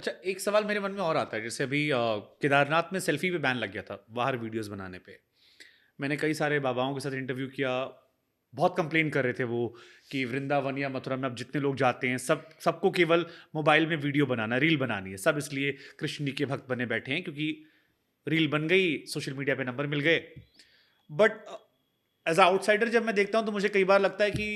अच्छा, एक सवाल मेरे मन में और आता है, जैसे अभी केदारनाथ में सेल्फी पे बैन लग गया था बाहर वीडियोस बनाने पे। मैंने कई सारे बाबाओं के साथ इंटरव्यू किया, बहुत कंप्लेन कर रहे थे वो कि वृंदावन या मथुरा में अब जितने लोग जाते हैं सबको केवल मोबाइल में वीडियो बनाना, रील बनानी है, सब इसलिए कृष्ण जी के भक्त बने बैठे हैं क्योंकि रील बन गई, सोशल मीडिया पे नंबर मिल गए। बट एज आउटसाइडर जब मैं देखता हूँ तो मुझे कई बार लगता है कि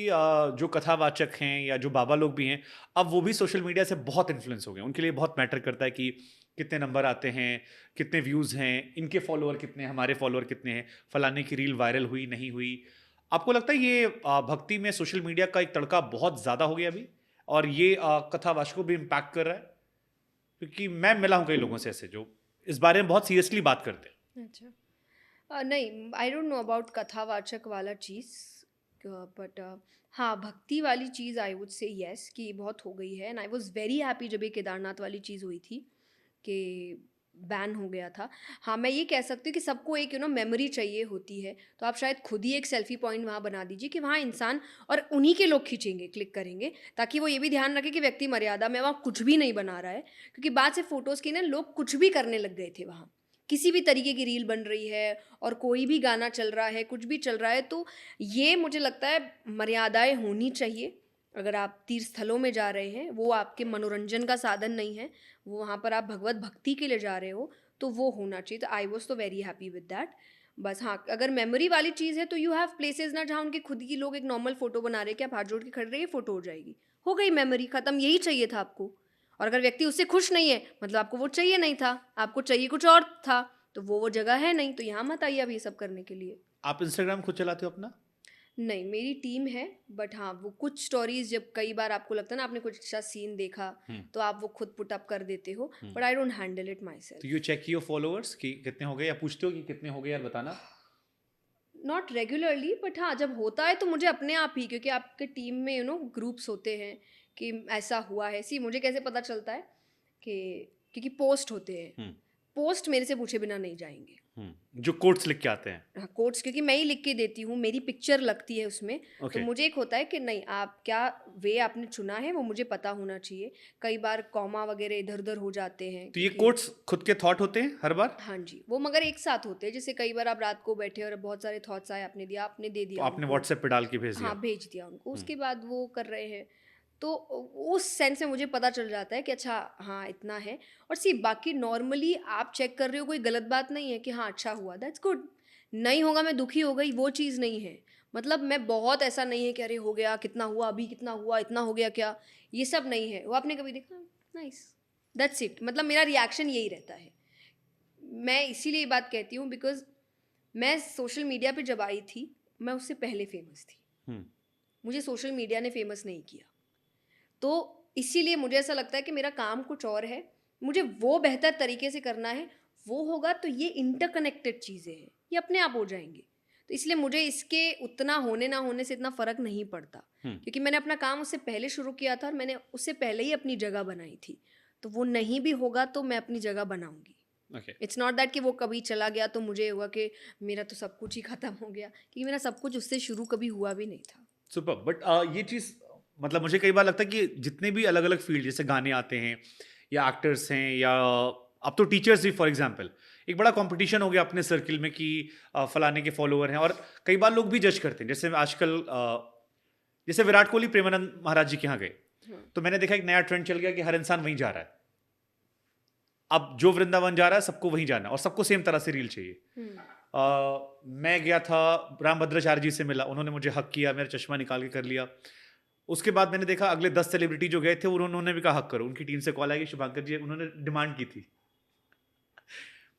जो कथावाचक हैं या जो बाबा लोग भी हैं, अब वो भी सोशल मीडिया से बहुत इन्फ्लुएंस हो गए। उनके लिए बहुत मैटर करता है कि कितने नंबर आते हैं, कितने व्यूज़ हैं, इनके फॉलोअर कितने हैं, हमारे फॉलोअर कितने हैं, फलाने की रील वायरल हुई नहीं हुई। आपको लगता है ये भक्ति में सोशल मीडिया का एक तड़का बहुत ज़्यादा हो गया अभी, और ये कथावाचकों को भी इम्पैक्ट कर रहा है? क्योंकि मैं मिला हूँ कई लोगों से ऐसे जो इस बारे में बहुत सीरियसली बात करते हैं। अच्छा। नहीं, आई डोंट नो अबाउट कथावाचक वाला चीज़, बट हाँ, भक्ति वाली चीज़ आई वुड से येस कि बहुत हो गई है। And I was very happy जब ये केदारनाथ वाली चीज़ हुई थी कि बैन हो गया था। हाँ, मैं ये कह सकती हूँ कि सबको एक मेमोरी चाहिए होती है, तो आप शायद खुद ही एक सेल्फ़ी पॉइंट वहाँ बना दीजिए कि वहाँ इंसान और उन्हीं के लोग खींचेंगे, क्लिक करेंगे, ताकि वो ये भी ध्यान रखें कि व्यक्ति मर्यादा में वहाँ कुछ भी नहीं बना रहा है। क्योंकि बाद से फ़ोटोज़ की ना लोग कुछ भी करने लग गए थे वहाँ। किसी भी तरीके की रील बन रही है और कोई भी गाना चल रहा है, कुछ भी चल रहा है, तो ये मुझे लगता है मर्यादाएँ होनी चाहिए। अगर आप तीर्थ स्थलों में जा रहे हैं, वो आपके मनोरंजन का साधन नहीं है, वो वहाँ पर आप भगवत भक्ति के लिए जा रहे हो, तो वो होना चाहिए। तो आई वाज़ तो वेरी हैप्पी विद दैट। बस हाँ, अगर मेमोरी वाली चीज़ है तो यू हैव प्लेसेस ना जहाँ उनके खुद की लोग एक नॉर्मल फ़ोटो बना रहे हैं कि आप हाथ जोड़ के खड़े रहिए, फ़ोटो हो जाएगी। हो गई मेमोरी खत्म, यही चाहिए था आपको। और अगर व्यक्ति उससे खुश नहीं है, मतलब आपको वो चाहिए नहीं था, आपको चाहिए कुछ और था, तो वो जगह है नहीं, तो यहाँ मत आइए अब ये सब करने के लिए। आप इंस्टाग्राम खुद चलाते हो अपना? नहीं, मेरी टीम है, बट हाँ, वो कुछ स्टोरीज़ जब कई बार आपको लगता है ना आपने कुछ अच्छा सीन देखा, हम्म। तो आप वो खुद पुट अप कर देते हो, हम्म। But I don't handle it to you myself. Check your followers कि कितने हो गए, या पूछते हो कि कितने हो गए यार बताना? नॉट रेगुलरली, बट हाँ, जब होता है तो मुझे अपने आप ही, क्योंकि आपके टीम में ग्रुप्स होते हैं कि ऐसा हुआ है। सी मुझे कैसे पता चलता है कि क्योंकि पोस्ट होते हैं, हम्म। पोस्ट मेरे से पूछे बिना नहीं जाएँगे। जो कोट्स लिख के आते हैं। हाँ, कोट्स क्योंकि मैं ही लिख के देती हूँ, मेरी पिक्चर लगती है उसमें, तो ओके। मुझे एक होता है कि नहीं, आप क्या वे आपने चुना है वो मुझे पता होना चाहिए। कई बार कॉमा वगैरह इधर-उधर हो जाते हैं तो ये क्योंकि कोट्स खुद के थॉट होते हैं हर बार? हाँ जी, वो मगर एक साथ होते हैं। जैसे कई बार आप रात को बैठे और बहुत सारे थॉट्स आए, आपने दिया, आपने दे तो दिया आपने उनको। व्हाट्सएप पे डाल के भेज दिया? हाँ, भेज दिया उनको, हम्म। उसके बाद वो कर रहे हैं। तो उस सेंस में मुझे पता चल जाता है कि अच्छा हाँ, इतना है। और सी बाकी नॉर्मली आप चेक कर रहे हो, कोई गलत बात नहीं है कि हाँ, अच्छा हुआ, दैट्स गुड। नहीं होगा मैं दुखी हो गई, वो चीज़ नहीं है। मतलब मैं बहुत ऐसा नहीं है कि अरे हो गया, कितना हुआ, अभी कितना हुआ, इतना हो गया क्या? ये सब नहीं है। वो आपने कभी देखा? Nice, that's it. मतलब मेरा रिएक्शन यही रहता है। मैं इसीलिए ये बात कहती हूँ बिकॉज़ मैं सोशल मीडिया पे जब आई थी, मैं उससे पहले फ़ेमस थी। हम्म। मुझे सोशल मीडिया ने फ़ेमस नहीं किया। तो इसीलिए मुझे ऐसा लगता है कि मेरा काम कुछ और है, मुझे वो बेहतर तरीके से करना है, वो होगा तो ये इंटरकनेक्टेड चीज़ें हैं, ये अपने आप हो जाएँगी। तो इसलिए मुझे इसके उतना होने ना होने से इतना फ़र्क नहीं पड़ता, हम्म। क्योंकि मैंने अपना काम उससे पहले शुरू किया था और मैंने उससे पहले ही अपनी जगह बनाई थी। तो वो नहीं भी होगा तो मैं अपनी जगह बनाऊँगी। ओके। इट्स नॉट दैट कि वो कभी चला गया तो मुझे होगा कि मेरा तो सब कुछ ही ख़त्म हो गया, क्योंकि मेरा सब कुछ उससे शुरू कभी हुआ भी नहीं था। सुपर। बट ये चीज़, मतलब मुझे कई बार लगता है कि जितने भी अलग अलग फील्ड, जैसे गाने आते हैं या एक्टर्स हैं या अब तो टीचर्स भी, फॉर एग्जांपल एक बड़ा कंपटीशन हो गया अपने सर्किल में कि फलाने के फॉलोअर हैं, और कई बार लोग भी जज करते हैं। जैसे आजकल जैसे विराट कोहली प्रेमानंद महाराज जी के यहाँ गए, हुँ, तो मैंने देखा एक नया ट्रेंड चल गया कि हर इंसान वहीं जा रहा है। अब जो वृंदावन जा रहा है सबको वहीं जाना है, और सबको सेम तरह से रील चाहिए। हुँ, मैं गया था, रामभद्राचार्य जी से मिला, उन्होंने मुझे हक किया, मेरा चश्मा निकाल के कर लिया। उसके बाद मैंने देखा अगले 10 सेलिब्रिटी जो गए थे उन्होंने भी कहा हक करो, उनकी टीम से कॉल आई कि शुभांकर जी, उन्होंने डिमांड की थी।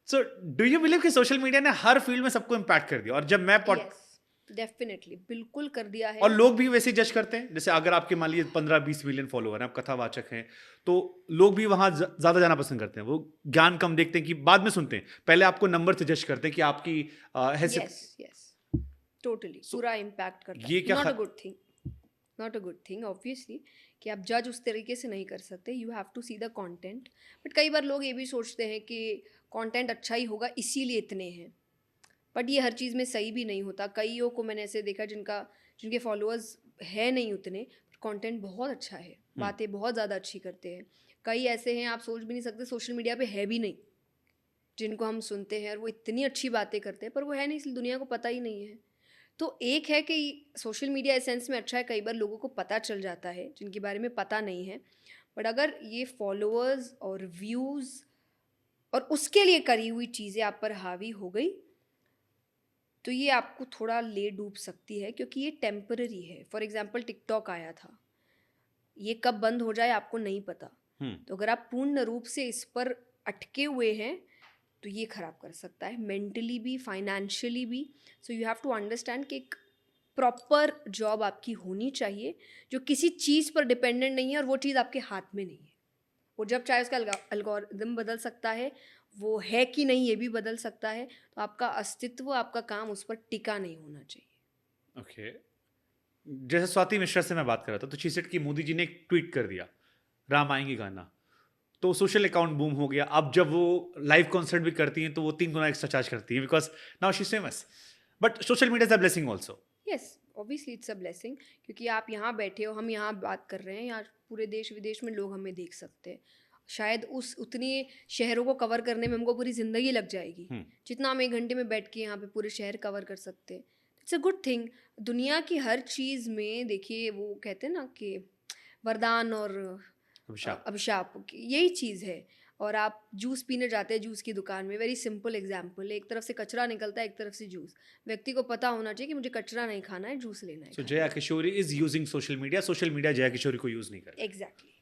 सो डू यू बिलीव कि सोशल मीडिया ने हर फील्ड में सबको इम्पैक्ट कर दिया? और जब मैं येस, डेफ़िनिटली, बिल्कुल कर दिया और है। लोग भी वैसे जज करते हैं, जैसे अगर आपके मान लीजिए 15-20 मिलियन फॉलोअर हैं, आप कथावाचक हैं, तो लोग भी वहां ज्यादा जाना पसंद करते हैं। वो ज्ञान कम देखते हैं कि बाद में सुनते हैं, पहले आपको नंबर से जज करते हैं कि आपकी हैसियत। येस, येस, टोटली सो पूरा इम्पैक्ट करता है। ये क्या not a good thing, not a good thing obviously, कि आप जज उस तरीके से नहीं कर सकते। You have to see the content. But कई बार लोग ये भी सोचते हैं कि कंटेंट अच्छा ही होगा इसीलिए इतने हैं। बट ये हर चीज़ में सही भी नहीं होता। कईयों को मैंने ऐसे देखा जिनके फॉलोअर्स है नहीं उतने, कंटेंट बहुत अच्छा है, हम्म। बातें बहुत ज़्यादा अच्छी करते हैं। कई ऐसे हैं आप सोच भी नहीं सकते, सोशल मीडिया पे है भी नहीं, जिनको हम सुनते हैं और वो इतनी अच्छी बातें करते हैं, पर वो है नहीं, इसलिए दुनिया को पता ही नहीं है। तो एक है कि सोशल मीडिया इस सेंस में अच्छा है, कई बार लोगों को पता चल जाता है जिनके बारे में पता नहीं है। बट अगर ये फॉलोअर्स और व्यूज़ और उसके लिए करी हुई चीज़ें आप पर हावी हो गई, तो ये आपको थोड़ा ले डूब सकती है, क्योंकि ये टेम्पररी है। फॉर एग्जांपल टिकटॉक आया था, ये कब बंद हो जाए आपको नहीं पता। हम्म। तो अगर आप पूर्ण रूप से इस पर अटके हुए हैं, तो ये ख़राब कर सकता है मेंटली भी, फाइनेंशियली भी। So you have to understand कि एक प्रॉपर जॉब आपकी होनी चाहिए जो किसी चीज़ पर डिपेंडेंट नहीं है, और वो चीज़ आपके हाथ में नहीं है। वो जब चाहे उसका एल्गोरिदम बदल सकता है, वो है कि नहीं ये भी बदल सकता है। तो आपका अस्तित्व, आपका काम उस पर टिका नहीं होना चाहिए। ओके। जैसे स्वाति मिश्रा से मैं बात कर रहा था, तो शी सेड कि मोदी जी ने एक ट्वीट कर दिया, राम आएंगे गाना, तो सोशल अकाउंट बूम हो गया। अब जब वो लाइव कॉन्सर्ट भी करती हैं तो वो 3 गुना एक्स्ट्रा चार्ज करती हैं, because now she is famous. But social media is a blessing also. Yes, obviously it's a blessing, क्योंकि आप यहाँ बैठे हो, हम यहाँ बात कर रहे हैं, यहाँ पूरे देश विदेश में लोग हमें देख सकते हैं। शायद उस उतने शहरों को कवर करने में हमको पूरी ज़िंदगी लग जाएगी, जितना हम 1 घंटे में बैठ के यहाँ पे पूरे शहर कवर कर सकते हैं। It's a good thing. दुनिया की हर चीज़ में देखिए, वो कहते हैं ना कि वरदान और अभिशाप। अभिशाप, यही चीज़ है। और आप जूस पीने जाते हैं जूस की दुकान में, वेरी सिंपल एग्जांपल, एक तरफ से कचरा निकलता है, एक तरफ से जूस। व्यक्ति को पता होना चाहिए कि मुझे कचरा नहीं खाना है, जूस लेना है सो खाली। Jaya Kishori is using social media, social media Jaya Kishori को यूज नहीं कर रहा है। एग्जैक्टली।